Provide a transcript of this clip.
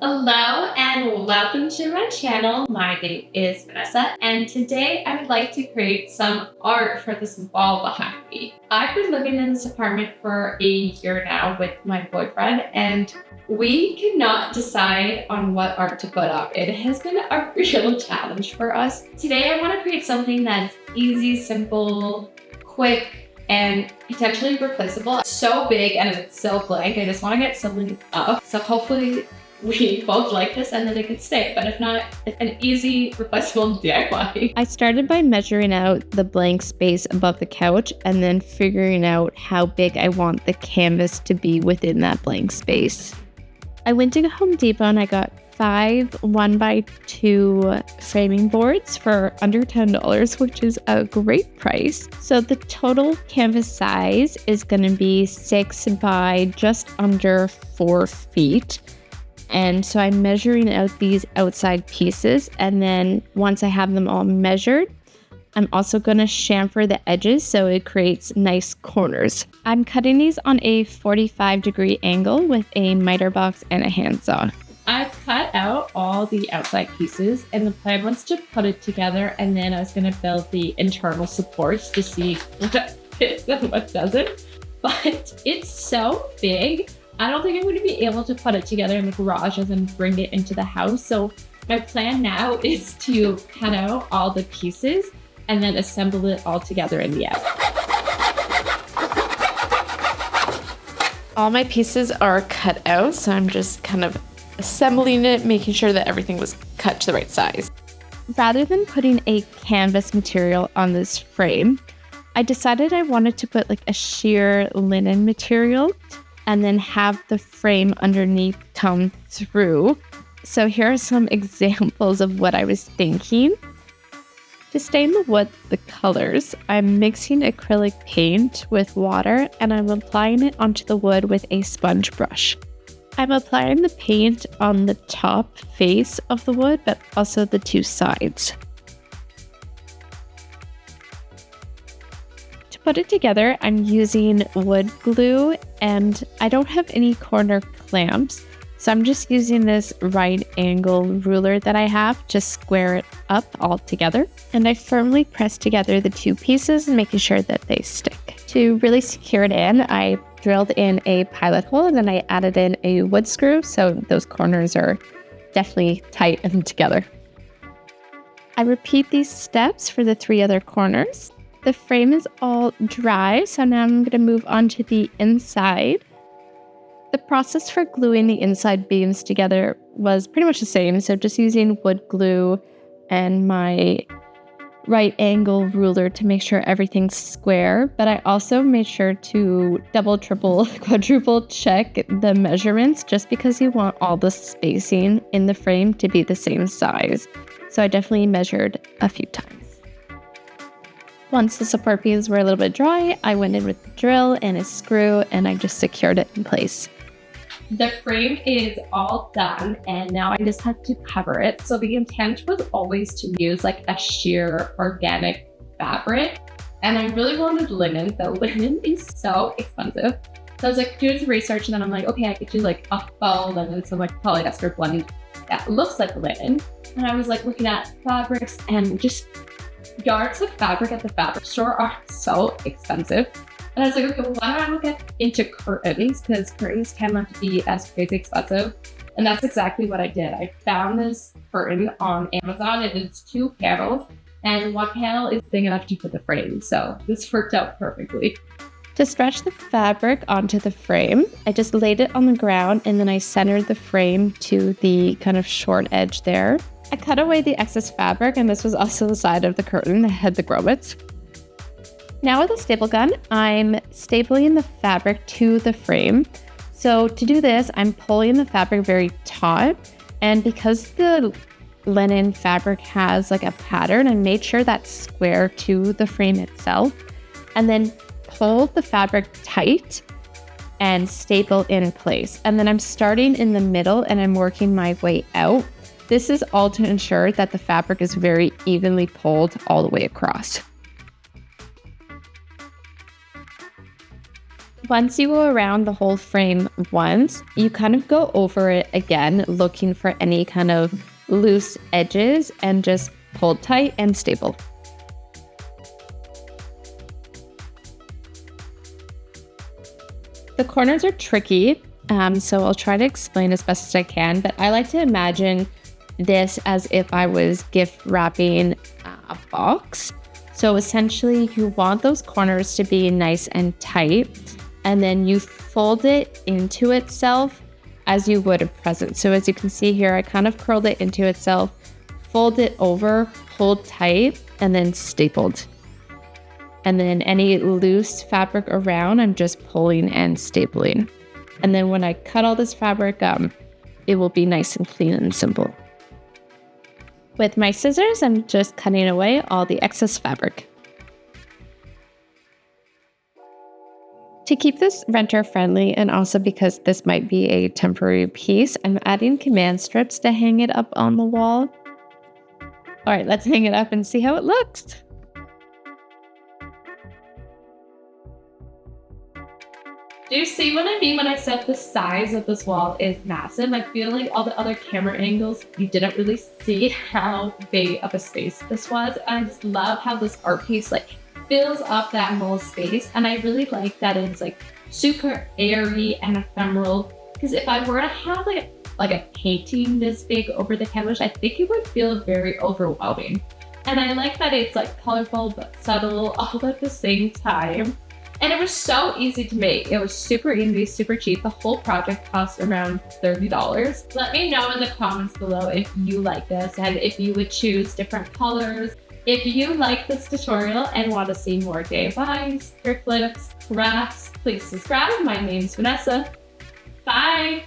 Hello and welcome to my channel. My name is Vanessa and today I would like to create some art for this wall behind me. I've been living in this apartment for a year now with my boyfriend and we cannot decide on what art to put up. It has been a real challenge for us. Today I want to create something that's easy, simple, quick, and potentially replaceable. It's so big and it's so blank. I just want to get something up. So hopefully we both like this and then it can stay, but if not, it's an easy replaceable DIY. I started by measuring out the blank space above the couch and then figuring out how big I want the canvas to be within that blank space. I went to Home Depot and I got 5 1x2 framing boards for under $10, which is a great price. So the total canvas size is going to be 6 by just under 4 feet. And so I'm measuring out these outside pieces, and then once I have them all measured, I'm also going to chamfer the edges so it creates nice corners. I'm cutting these on a 45-degree angle with a miter box and a handsaw. I've cut out all the outside pieces and the plan was to put it together, and then I was going to build the internal supports to see what fits and what doesn't. But it's so big, I don't think I'm going to be able to put it together in the garage and then bring it into the house. So my plan now is to cut out all the pieces and then assemble it all together in the end. All my pieces are cut out, so I'm just kind of assembling it, making sure that everything was cut to the right size. Rather than putting a canvas material on this frame, I decided I wanted to put like a sheer linen material and then have the frame underneath come through. So here are some examples of what I was thinking. To stain the wood the colors, I'm mixing acrylic paint with water and I'm applying it onto the wood with a sponge brush. I'm applying the paint on the top face of the wood, but also the 2 sides. To put it together, I'm using wood glue and I don't have any corner clamps, so I'm just using this right angle ruler that I have to square it up all together. And I firmly press together the 2 pieces, making sure that they stick. To really secure it in, I drilled in a pilot hole and then I added in a wood screw, so those corners are definitely tight and together. I repeat these steps for the 3 other corners. The frame is all dry, so now I'm going to move on to the inside. The process for gluing the inside beams together was pretty much the same, so just using wood glue and my right angle ruler to make sure everything's square, but I also made sure to double, triple, quadruple check the measurements just because you want all the spacing in the frame to be the same size. So I definitely measured a few times. Once the support beams were a little bit dry, I went in with the drill and a screw and I just secured it in place. The frame is all done and now I just have to cover it. So the intent was always to use like a sheer organic fabric, and I really wanted linen. The linen is so expensive. So I was like doing some research and then I'm like, okay, I could do like a faux linen, some like polyester blend that looks like linen. And I was like looking at fabrics, and just yards of fabric at the fabric store are so expensive. And I was like, okay, well, why don't I look into curtains, because curtains tend not to be as crazy expensive. And that's exactly what I did. I found this curtain on Amazon and it's 2 panels, and 1 panel is big enough to put the frame. So this worked out perfectly. To stretch the fabric onto the frame, I just laid it on the ground and then I centered the frame to the kind of short edge there. I cut away the excess fabric, and this was also the side of the curtain that had the grommets. Now with a staple gun, I'm stapling the fabric to the frame. So to do this, I'm pulling the fabric very taut, and because the linen fabric has like a pattern, I made sure that's square to the frame itself, and then pull the fabric tight and staple in place. And then I'm starting in the middle and I'm working my way out. This is all to ensure that the fabric is very evenly pulled all the way across. Once you go around the whole frame once, you kind of go over it again, looking for any kind of loose edges and just hold tight and staple. The corners are tricky, so I'll try to explain as best as I can, but I like to imagine this as if I was gift wrapping a box. So essentially you want those corners to be nice and tight, and then you fold it into itself as you would a present. So as you can see here, I kind of curled it into itself, fold it over, hold tight, and then stapled. And then any loose fabric around, I'm just pulling and stapling. And then when I cut all this fabric, it will be nice and clean and simple. With my scissors, I'm just cutting away all the excess fabric. To keep this renter friendly, and also because this might be a temporary piece, I'm adding command strips to hang it up on the wall. All right, let's hang it up and see how it looks. Do you see what I mean when I said the size of this wall is massive? I feel like all the other camera angles, you didn't really see how big of a space this was. I just love how this art piece like fills up that whole space. And I really like that it's like super airy and ephemeral. Because if I were to have like a painting this big over the canvas, I think it would feel very overwhelming. And I like that it's like colorful but subtle all at the same time. And it was so easy to make. It was super easy, super cheap. The whole project cost around $30. Let me know in the comments below if you like this and if you would choose different colors. If you like this tutorial and want to see more DIYs, trick flips, crafts, please subscribe. My name's Vanessa. Bye!